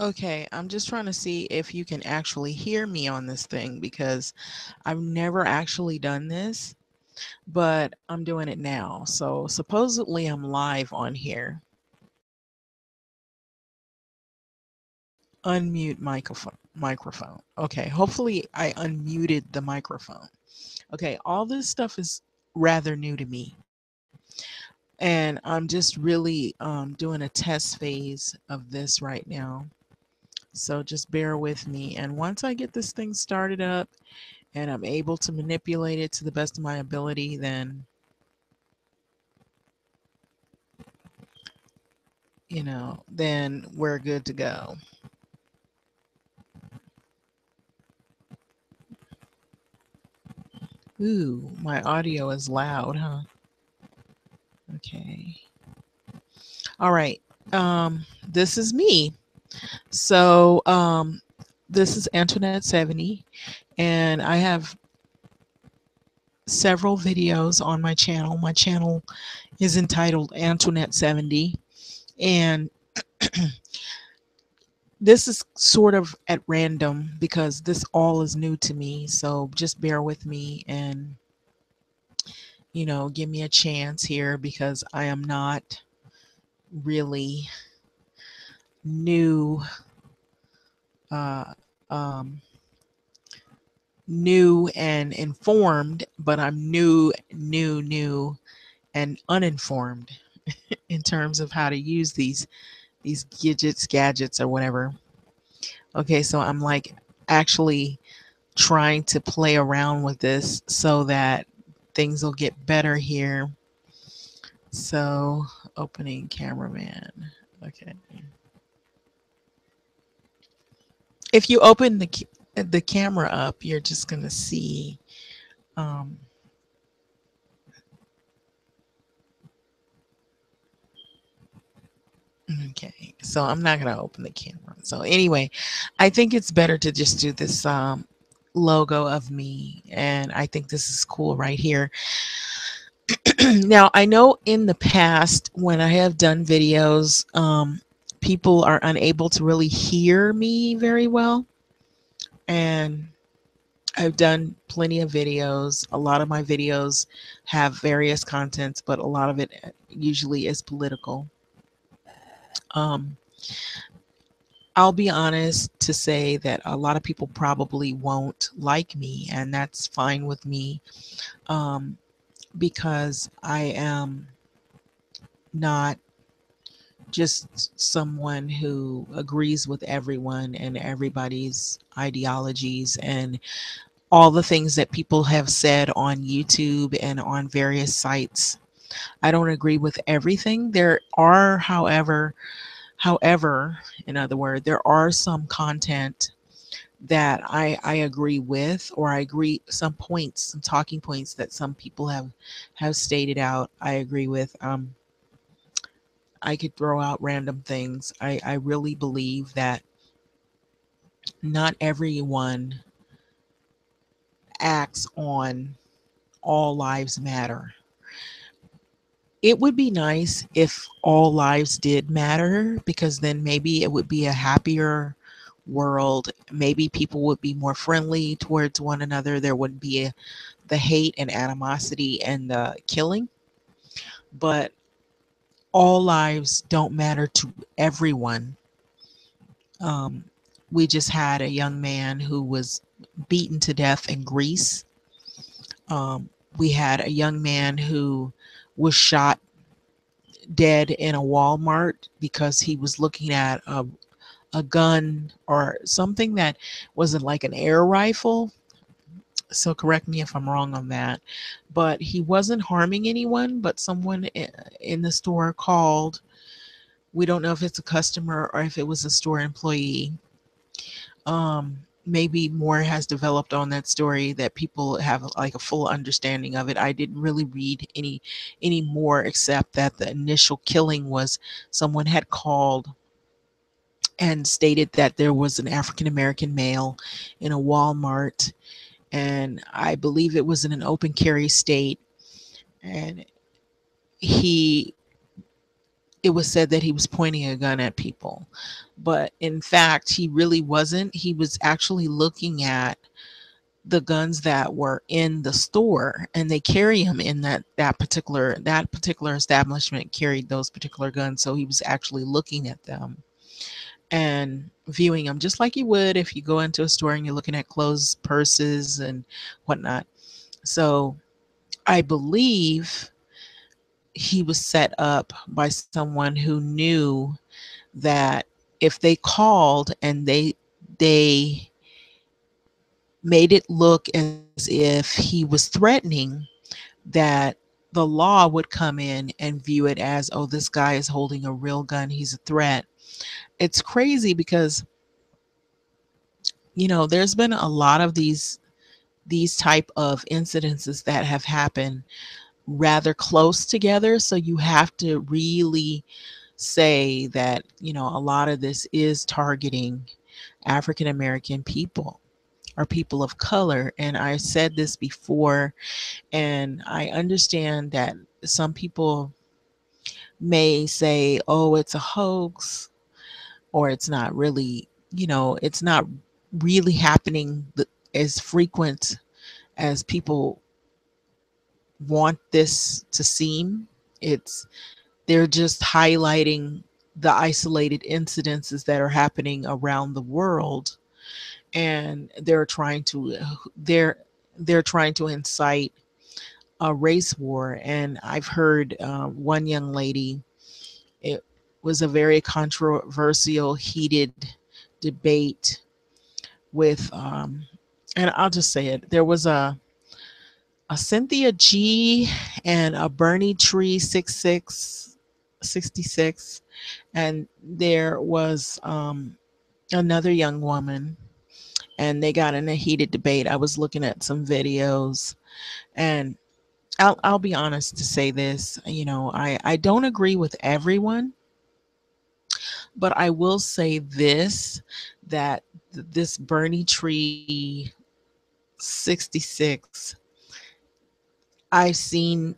Okay, I'm just trying to see if you can actually hear me on this thing because I've never actually done this, but I'm doing it now. So supposedly I'm live on here. Unmute microphone. Okay, hopefully I unmuted the microphone. Okay, all this stuff is rather new to me. And I'm just really doing a test phase of this right now. So just bear with me. And once I get this thing started up and I'm able to manipulate it to the best of my ability, then we're good to go. Ooh, my audio is loud, huh? Okay. All right. This is me. So, this is Antoinette 70, and I have several videos on my channel. My channel is entitled Antoinette 70, and this is sort of at random because this all is new to me. So just bear with me and, give me a chance here because I am not really new, uh, um, new and informed, but I'm new and uninformed in terms of how to use these gadgets or whatever. Okay, so I'm like actually trying to play around with this so that things will get better here. So, opening cameraman. Okay. If you open the camera up, you're just going to see um okay. So, I'm not going to open the camera. So, anyway, I think it's better to just do this logo of me, and I think this is cool right here. Now, I know in the past when I have done videos, people are unable to really hear me very well. And I've done plenty of videos. A lot of my videos have various contents, but a lot of it usually is political. Um, I'll be honest to say that a lot of people probably won't like me, and that's fine with me, um, because I am not just someone who agrees with everyone and everybody's ideologies and all the things that people have said on YouTube and on various sites. I don't agree with everything. There are, however, in other words, there are some content that I agree with, or I agree some points, some talking points that some people have stated out. I agree with. I could throw out random things. I really believe that not everyone acts on all lives matter. It would be nice if all lives did matter because then maybe it would be a happier world. Maybe people would be more friendly towards one another. There wouldn't be the hate and animosity and the killing. But all lives don't matter to everyone. Um, we just had a young man who was beaten to death in Greece. We had a young man who was shot dead in a Walmart because he was looking at a gun or something that wasn't like an air rifle. So correct me if I'm wrong on that. But he wasn't harming anyone, but someone in the store called. We don't know if it's a customer or if it was a store employee. Maybe more has developed on that story that people have like a full understanding of it. I didn't really read any more except that the initial killing was someone had called and stated that there was an African American male in a Walmart, and I believe it was in an open carry state, and he it was said that he was pointing a gun at people. But in fact, he really wasn't. He was actually looking at the guns that were in the store, and they carry them in that particular establishment carried those particular guns, so he was actually looking at them and viewing them just like you would if you go into a store and you're looking at clothes, purses, and whatnot. So I believe he was set up by someone who knew that if they called and they made it look as if he was threatening, that the law would come in and view it as, oh, this guy is holding a real gun, he's a threat. It's crazy because there's been a lot of these type of incidences that have happened rather close together, so you have to really say that a lot of this is targeting African American people or people of color. And I said this before, and I understand that some people may say, oh, it's a hoax, or it's not really happening as frequent as people want this to seem. It's They're just highlighting the isolated incidences that are happening around the world, and they're trying to incite a race war. And I've heard one young lady, it was a very controversial, heated debate with, and I'll just say it. There was a Cynthia G and a Bernie Tree 66, and there was another young woman, and they got in a heated debate. I was looking at some videos, and I'll be honest to say this. I don't agree with everyone, but I will say this, that this Bernie Tree 66, I seen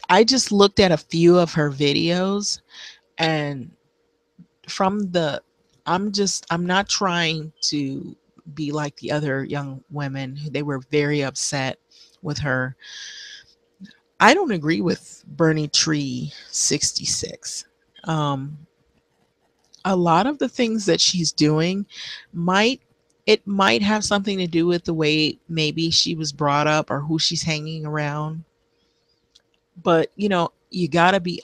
I just looked at a few of her videos, and from the I'm not trying to be like the other young women who they were very upset with her. I don't agree with Bernie Tree 66. Um, a lot of the things that she's doing might might have something to do with the way maybe she was brought up or who she's hanging around. But you got to be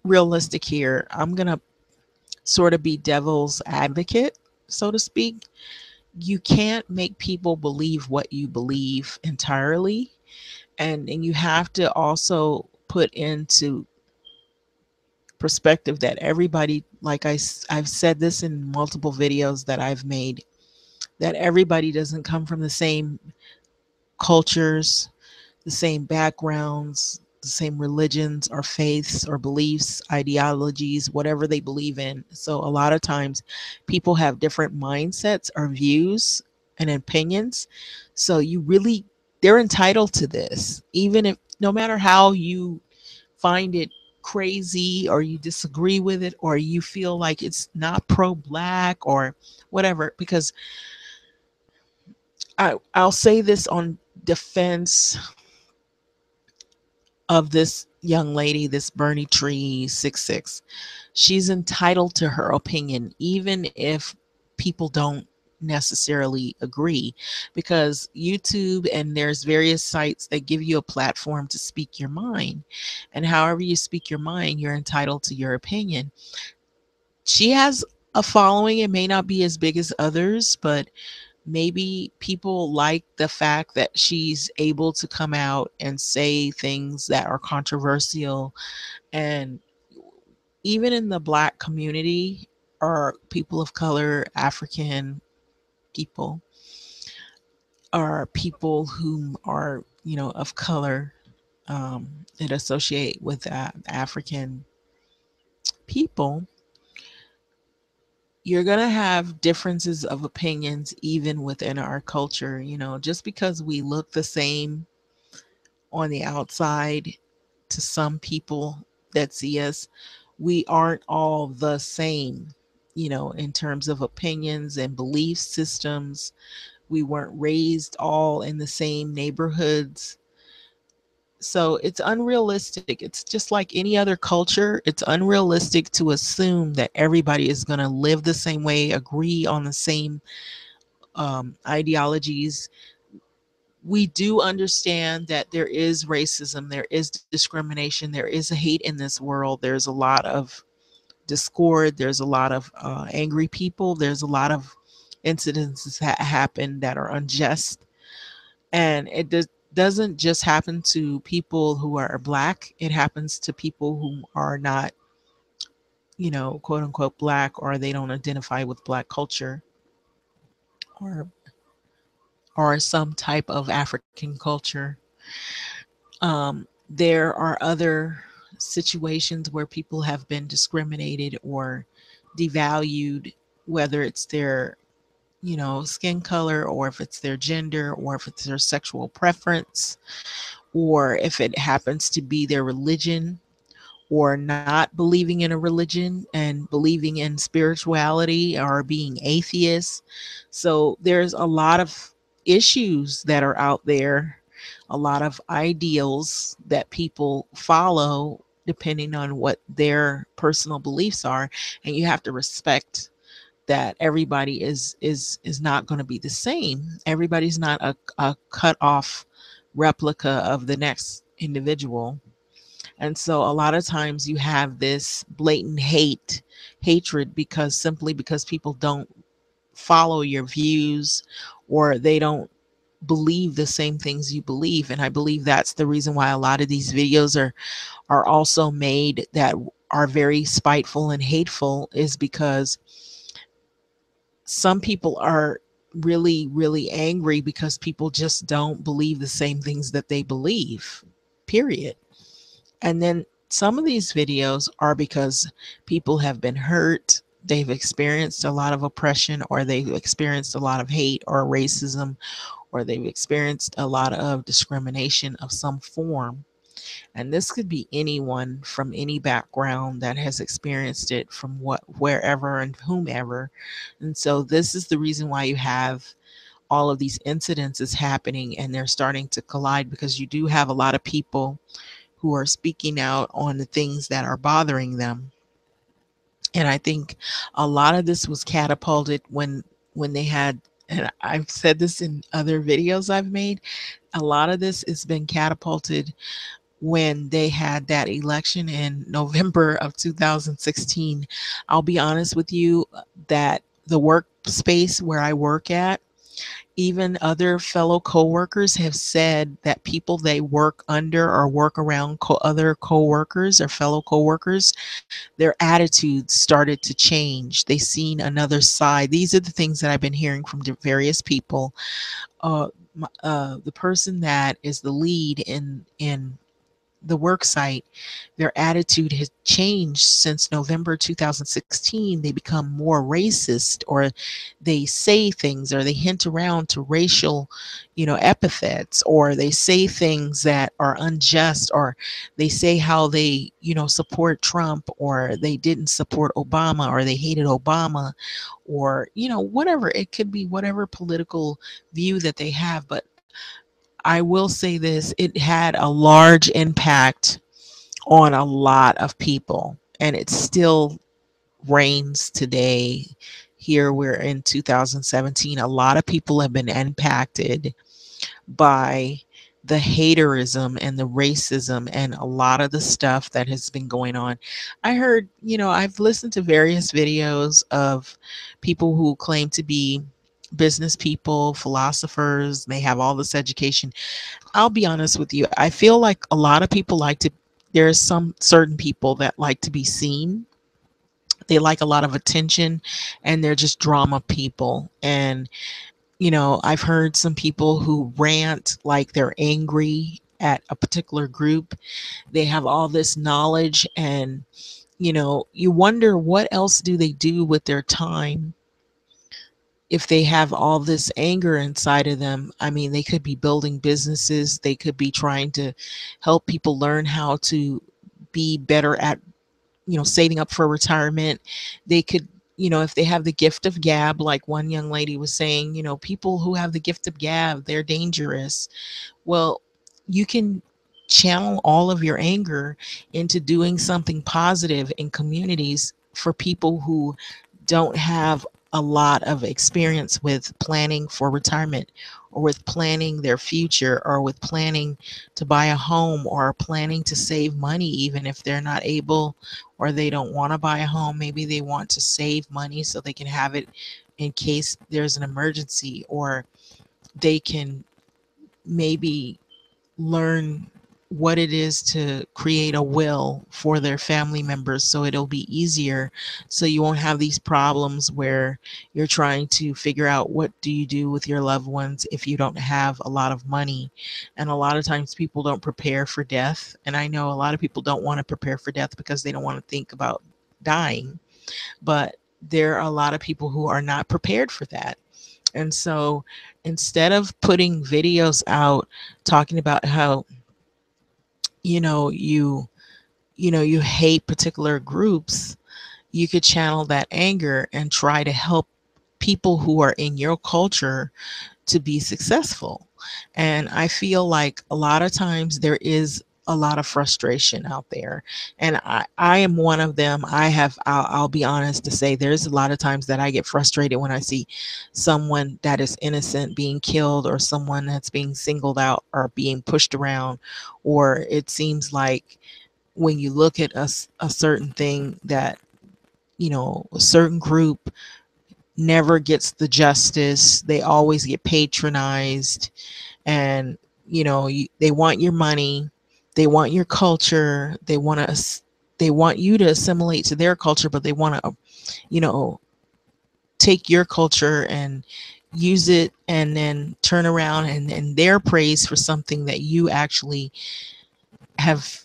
realistic here. I'm going to sort of be devil's advocate, so to speak. You can't make people believe what you believe entirely. And you have to also put into perspective that everybody, like I've said this in multiple videos that I've made, that everybody doesn't come from the same cultures, the same backgrounds, the same religions or faiths or beliefs, ideologies, whatever they believe in. So a lot of times people have different mindsets or views and opinions. So they're entitled to this, even if no matter how you find it crazy or you disagree with it or you feel like it's not pro black or whatever. Because I'll say this on defense of this young lady, this Bernie Tree 66. She's entitled to her opinion, even if people don't necessarily agree, because YouTube and there's various sites that give you a platform to speak your mind. And however you speak your mind, you're entitled to your opinion. She has a following. It may not be as big as others, but maybe people like the fact that she's able to come out and say things that are controversial. And even in the black community or people of color, African people, or people who are, of color, that associate with African people, you're going to have differences of opinions even within our culture. Just because we look the same on the outside to some people, that see us, we aren't all the same, in terms of opinions and belief systems. We weren't raised all in the same neighborhoods. So it's unrealistic. It's just like any other culture. It's unrealistic to assume that everybody is going to live the same way, agree on the same ideologies. We do understand that there is racism, there is discrimination, there is a hate in this world. There's a lot of discord, there's a lot of angry people, there's a lot of incidences that happen that are unjust. And doesn't just happen to people who are black, it happens to people who are not, quote unquote black, or they don't identify with black culture, or some type of African culture. There are other situations where people have been discriminated or devalued, whether it's their, skin color, or if it's their gender, or if it's their sexual preference, or if it happens to be their religion, or not believing in a religion and believing in spirituality, or being atheists. So there's a lot of issues that are out there, a lot of ideals that people follow depending on what their personal beliefs are. And you have to respect that everybody is not going to be the same. Everybody's not a cut off replica of the next individual. And so a lot of times you have this blatant hatred, because simply because people don't follow your views, or they don't believe the same things you believe. And I believe that's the reason why a lot of these videos are also made that are very spiteful and hateful, is because some people are really, really angry because people just don't believe the same things that they believe, period. And then some of these videos are because people have been hurt, they've experienced a lot of oppression, or they've experienced a lot of hate or racism, or they've experienced a lot of discrimination of some form. And this could be anyone from any background that has experienced it, from wherever and whomever. And so this is the reason why you have all of these incidences happening, and they're starting to collide, because you do have a lot of people who are speaking out on the things that are bothering them. And I think a lot of this was catapulted when they had, and I've said this in other videos I've made, a lot of this has been catapulted when they had that election in November of 2016. I'll be honest with you, that the workspace where I work at, even other fellow coworkers have said that people they work under or work around other coworkers or fellow coworkers, their attitudes started to change. They seen another side. These are the things that I've been hearing from various people. The person that is the lead in the work site, their attitude has changed since November 2016. They become more racist, or they say things, or they hint around to racial, epithets, or they say things that are unjust, or they say how they, support Trump, or they didn't support Obama, or they hated Obama, or, whatever. It could be whatever political view that they have. But I will say this, it had a large impact on a lot of people, and it still reigns today. Here we're in 2017. A lot of people have been impacted by the haterism and the racism and a lot of the stuff that has been going on. I heard, I've listened to various videos of people who claim to be business people, philosophers, they have all this education. I'll be honest with you. I feel like a lot of people like to, there's some certain people that like to be seen. They like a lot of attention, and they're just drama people. And, I've heard some people who rant like they're angry at a particular group. They have all this knowledge, and, you wonder what else do they do with their time if they have all this anger inside of them. I mean, they could be building businesses, they could be trying to help people learn how to be better at, saving up for retirement. They could, if they have the gift of gab, like one young lady was saying, people who have the gift of gab, they're dangerous. Well, you can channel all of your anger into doing something positive in communities for people who don't have a lot of experience with planning for retirement, or with planning their future, or with planning to buy a home, or planning to save money, even if they're not able, or they don't want to buy a home. Maybe they want to save money so they can have it in case there's an emergency, or they can maybe learn what it is to create a will for their family members, so it'll be easier, so you won't have these problems where you're trying to figure out what do you do with your loved ones if you don't have a lot of money. And a lot of times people don't prepare for death, and I know a lot of people don't want to prepare for death because they don't want to think about dying, but there are a lot of people who are not prepared for that. And so instead of putting videos out talking about how, you know, you you hate particular groups, you could channel that anger and try to help people who are in your culture to be successful. And I feel like a lot of times there is a lot of frustration out there. And I am one of them. I'll be honest to say there's a lot of times that I get frustrated when I see someone that is innocent being killed, or someone that's being singled out or being pushed around, or it seems like when you look at a certain thing that, a certain group never gets the justice. They always get patronized, and they want your money, they want your culture, they want you to assimilate to their culture, but they want to, you know, take your culture and use it, and then turn around and they're praised for something that you actually have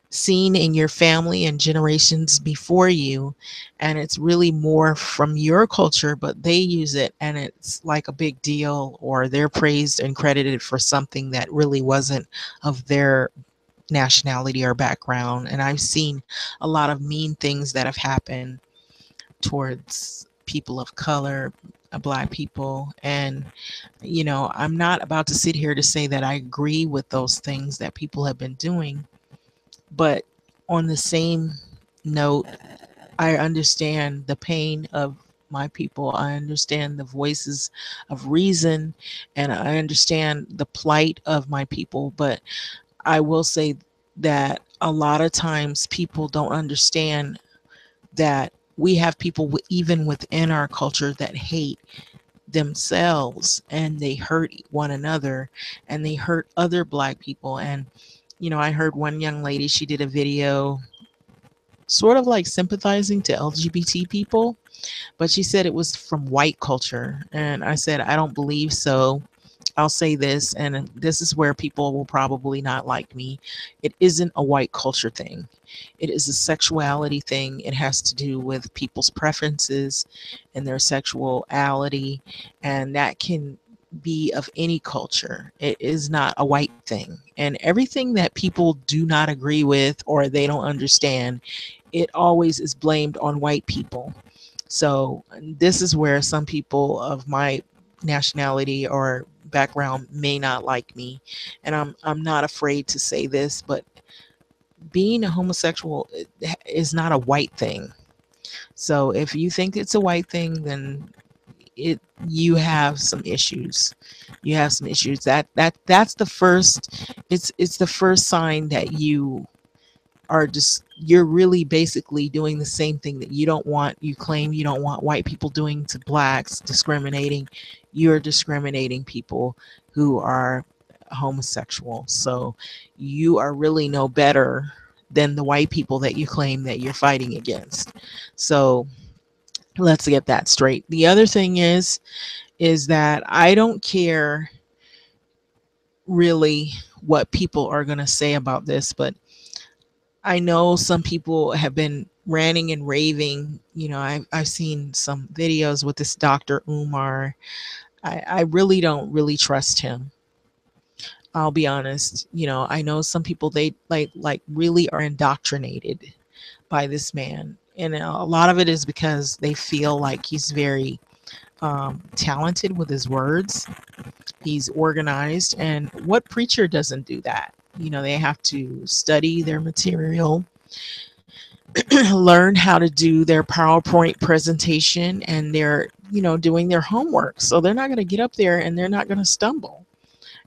seen in your family and generations before you, and it's really more from your culture, but they use it and it's like a big deal, or they're praised and credited for something that really wasn't of their nationality or background. And I've seen a lot of mean things that have happened towards people of color, black people. And I'm not about to sit here to say that I agree with those things that people have been doing, but on the same note, I understand the pain of my people. I understand the voices of reason, and I understand the plight of my people. But I will say that a lot of times people don't understand that we have people even within our culture that hate themselves, and they hurt one another, and they hurt other black people. And I heard one young lady, she did a video sort of like sympathizing to LGBT people, but she said it was from white culture. And I said, I don't believe so. I'll say this, and this is where people will probably not like me. It isn't a white culture thing. It is a sexuality thing. It has to do with people's preferences and their sexuality, and that can be of any culture. It is not a white thing. And everything that people do not agree with or they don't understand, it always is blamed on white people. So this is where some people of my nationality or background may not like me, and I'm not afraid to say this, but being a homosexual is not a white thing. So if you think it's a white thing, then it you have some issues. You have some issues. That's the first. It's the first sign that you're really basically doing the same thing that you claim you don't want white people doing to blacks, discriminating. You're discriminating people who are homosexual. So you are really no better than the white people that you claim that you're fighting against. So let's get that straight. The other thing is that I don't care really what people are going to say about this, but I know some people have been ranting and raving. I've seen some videos with this Dr. Umar. I really don't really trust him. I'll be honest. I know some people, they like really are indoctrinated by this man, and a lot of it is because they feel like he's very talented with his words. He's organized, and what preacher doesn't do that? They have to study their material, learn how to do their PowerPoint presentation, and they're doing their homework. So they're not going to get up there and they're not going to stumble.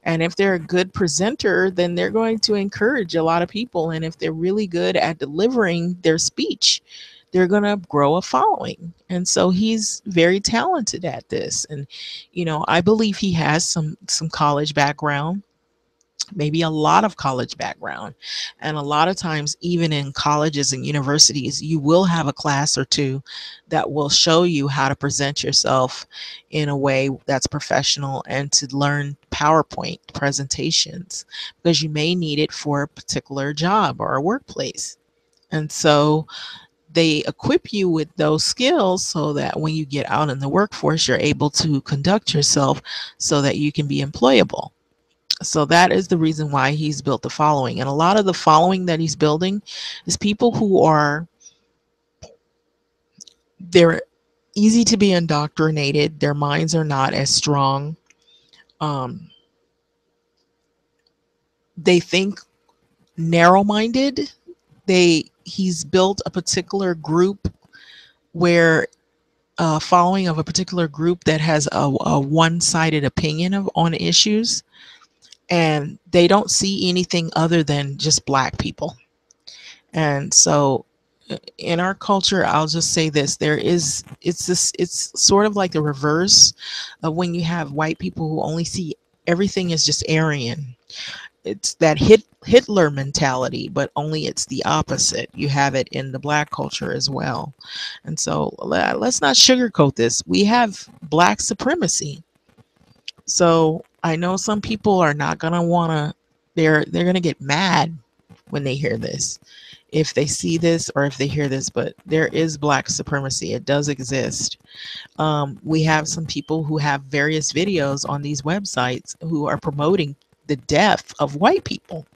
And if they're a good presenter, then they're going to encourage a lot of people. And if they're really good at delivering their speech, they're going to grow a following. And so he's very talented at this. And I believe he has some college background, maybe a lot of college background. And a lot of times, even in colleges and universities, you will have a class or two that will show you how to present yourself in a way that's professional, and to learn PowerPoint presentations, because you may need it for a particular job or a workplace. And so they equip you with those skills so that when you get out in the workforce, you're able to conduct yourself so that you can be employable. So that is the reason why he's built the following. And a lot of the following that he's building is people who are, they're easy to be indoctrinated. Their minds are not as strong. Um, they think narrow-minded. He's built a particular group where following of a particular group that has a one-sided opinion on issues, and they don't see anything other than just black people. And so in our culture, I'll just say this, it's sort of like the reverse of when you have white people who only see everything as just Aryan. It's that Hitler mentality, but only it's the opposite. You have it in the black culture as well. And so let's not sugarcoat this. We have black supremacy. So I know some people are not gonna wanna, they're gonna get mad when they hear this, if they see this or if they hear this, but there is black supremacy. It does exist. We have some people who have various videos on these websites who are promoting the death of white people.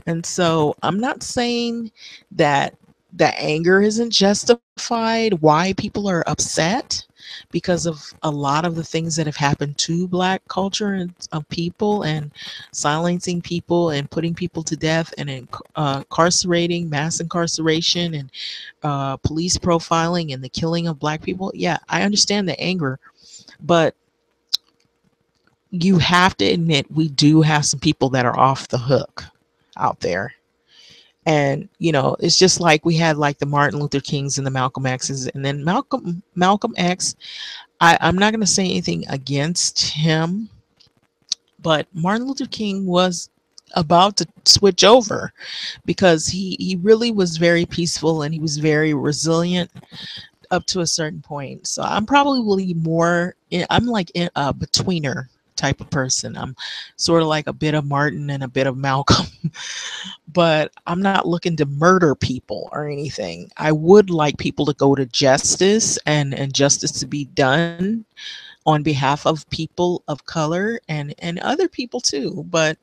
And so I'm not saying that the anger isn't justified, why people are upset, because of a lot of the things that have happened to black culture and of people, and silencing people and putting people to death, and incarcerating, mass incarceration, and police profiling, and the killing of black people. Yeah, I understand the anger, but you have to admit we do have some people that are off the hook out there. And it's just like we had like the Martin Luther Kings and the Malcolm X's, and then Malcolm X. I'm not going to say anything against him, but Martin Luther King was about to switch over, because he really was very peaceful and he was very resilient up to a certain point. So I'm probably more, I'm like a betweener type of person. I'm sort of like a bit of Martin and a bit of Malcolm, but I'm not looking to murder people or anything. I would like people to go to justice, and justice to be done on behalf of people of color, and other people too, but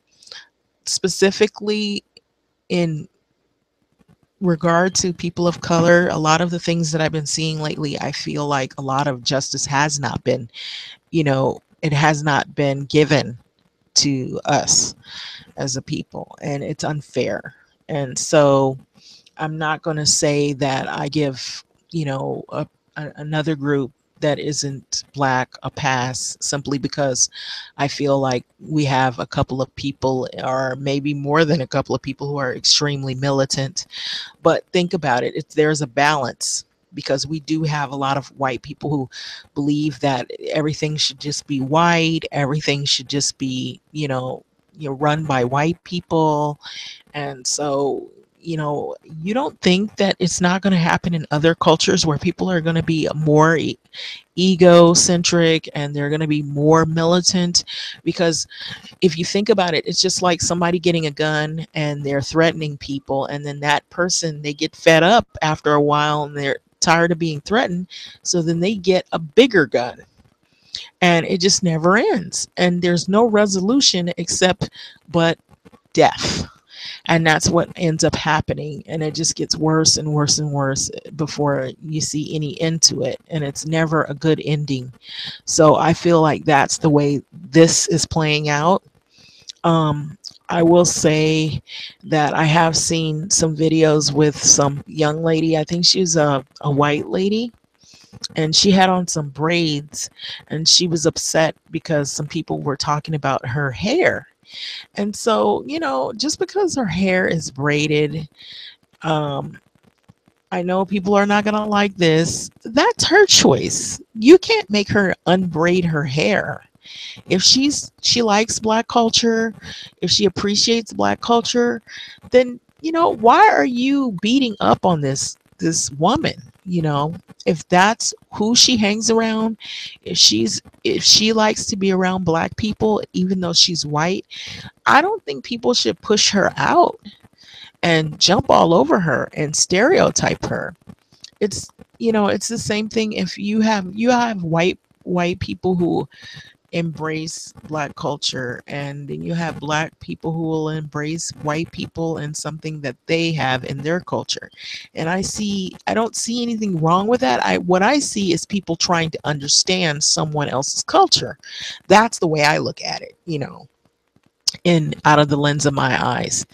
specifically in regard to people of color, a lot of the things that I've been seeing lately, I feel like a lot of justice has not been, it has not been given to us as a people, and it's unfair. And so I'm not going to say that I give, another group that isn't black a pass simply because I feel like we have a couple of people, or maybe more than a couple of people, who are extremely militant. But think about it, there's a balance, because we do have a lot of white people who believe that everything should just be white, everything should just be, run by white people. And so, you don't think that it's not going to happen in other cultures where people are going to be more egocentric, and they're going to be more militant. Because if you think about it, it's just like somebody getting a gun and they're threatening people, and then that person, they get fed up after a while and they're tired of being threatened, so then they get a bigger gun. and it just never ends. And there's no resolution except but death. And that's what ends up happening. And it just gets worse and worse and worse before you see any end to it. And it's never a good ending. So I feel like that's the way this is playing out. Um, I will say that I have seen some videos with some young lady. I think she's a white lady, and she had on some braids, and she was upset because some people were talking about her hair. And so, just because her hair is braided, um, I know people are not going to like this. That's her choice. You can't make her unbraid her hair. If she likes black culture, if she appreciates black culture, then why are you beating up on this woman? If that's who she hangs around, if she likes to be around black people even though she's white, I don't think people should push her out and jump all over her and stereotype her. It's the same thing if you have white people who embrace black culture, and then you have black people who will embrace white people and something that they have in their culture. And I don't see anything wrong with that. What I see is people trying to understand someone else's culture. That's the way I look at it, in out of the lens of my eyes.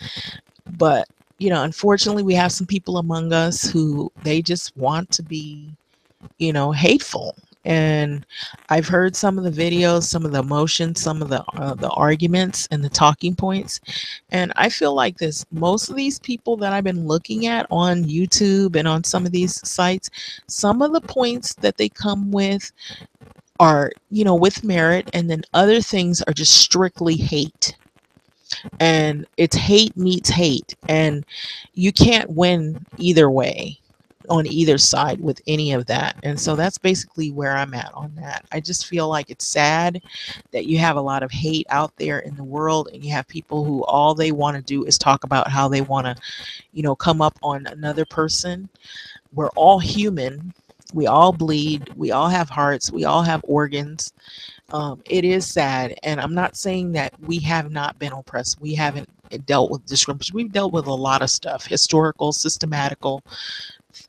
But unfortunately, we have some people among us who they just want to be hateful. And I've heard some of the videos, some of the emotions, some of the arguments and the talking points. And I feel like this, most of these people that I've been looking at on YouTube and on some of these sites, some of the points that they come with are, with merit, and then other things are just strictly hate. And it's hate meets hate, and you can't win either way on either side with any of that. And so that's basically where I'm at on that. I just feel like it's sad that you have a lot of hate out there in the world, and you have people who all they want to do is talk about how they want to come up on another person. We're all human, we all bleed, we all have hearts, we all have organs. It is sad, and I'm not saying that we have not been oppressed. We haven't dealt with discrimination. We've dealt with a lot of stuff, historical, systematical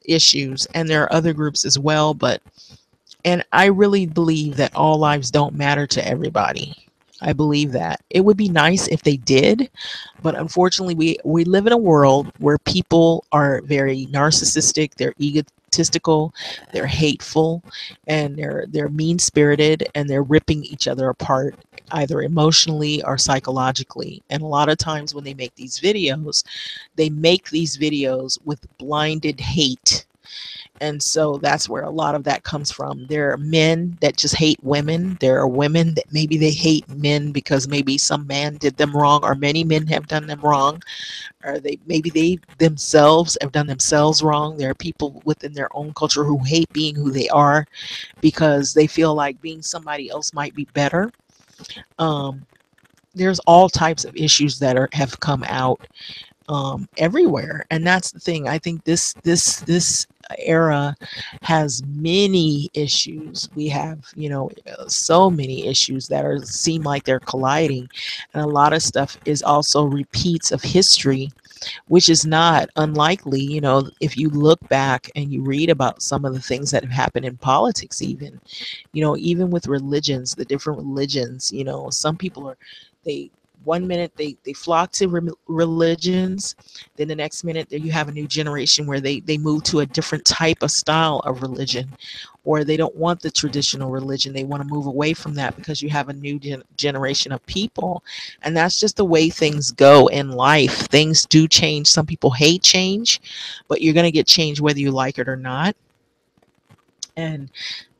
issues, and there are other groups as well. And I really believe that all lives don't matter to everybody. I believe that it would be nice if they did, but unfortunately, we live in a world where people are very narcissistic. They're egotistical, they're hateful, and they're mean spirited, and they're ripping each other apart either emotionally or psychologically. And a lot of times when they make these videos with blinded hate. And so that's where a lot of that comes from. There are men that just hate women. There are women that maybe they hate men because maybe some man did them wrong, or many men have done them wrong, or they themselves have done themselves wrong. There are people within their own culture who hate being who they are because they feel like being somebody else might be better. Um, there's all types of issues that have come out everywhere, and that's the thing. I think this era has many issues. We have so many issues that are seem like they're colliding, and a lot of stuff is also repeats of history, which is not unlikely. If you look back and you read about some of the things that have happened in politics, even with religions, the different religions, some people are, they, one minute they flock to religions, then the next minute there you have a new generation where they move to a different type of style of religion, or they don't want the traditional religion, they want to move away from that because you have a new generation of people. And that's just the way things go in life. Things do change. Some people hate change, but you're going to get change whether you like it or not. And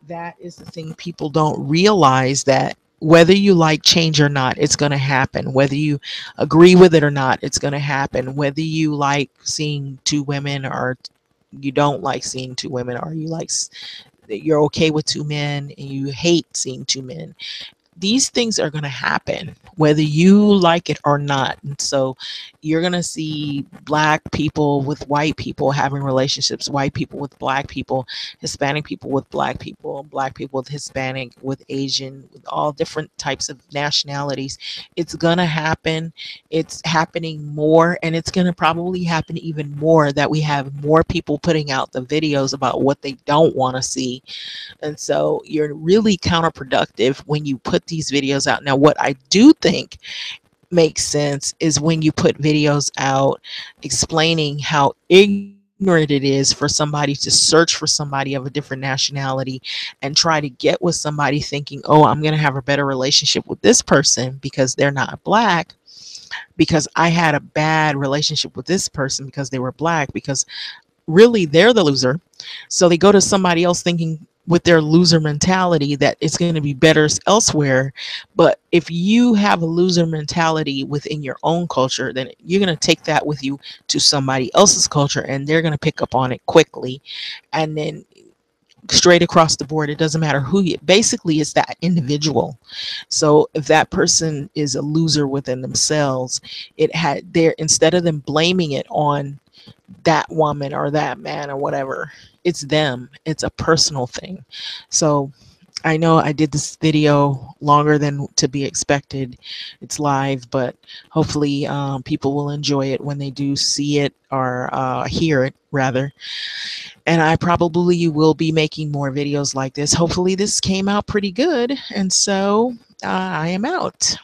that is the thing, people don't realize that whether you like change or not, it's going to happen. Whether you agree with it or not, it's going to happen. Whether you like seeing two women or you don't like seeing two women, or you're okay with two men and you hate seeing two men, these things are going to happen whether you like it or not. And so you're going to see black people with white people having relationships, white people with black people, Hispanic people with black people with Hispanic, with Asian, with all different types of nationalities. It's going to happen. It's happening more, and it's going to probably happen even more that we have more people putting out the videos about what they don't want to see. And so you're really counterproductive when you put these videos out. Now, what I do think makes sense is when you put videos out explaining how ignorant it is for somebody to search for somebody of a different nationality and try to get with somebody thinking, oh, I'm going to have a better relationship with this person because they're not black, because I had a bad relationship with this person because they were black, because really they're the loser. So they go to somebody else thinking with their loser mentality that it's going to be better elsewhere. But if you have a loser mentality within your own culture, then you're going to take that with you to somebody else's culture and they're going to pick up on it quickly. And then straight across the board, it doesn't matter who you, basically it's that individual. So if that person is a loser within themselves, it had there, instead of them blaming it on that woman or that man or whatever, it's them, it's a personal thing. So I know I did this video longer than to be expected. It's live, but hopefully people will enjoy it when they do see it or hear it rather. And I probably will be making more videos like this. Hopefully this came out pretty good. And so I am out.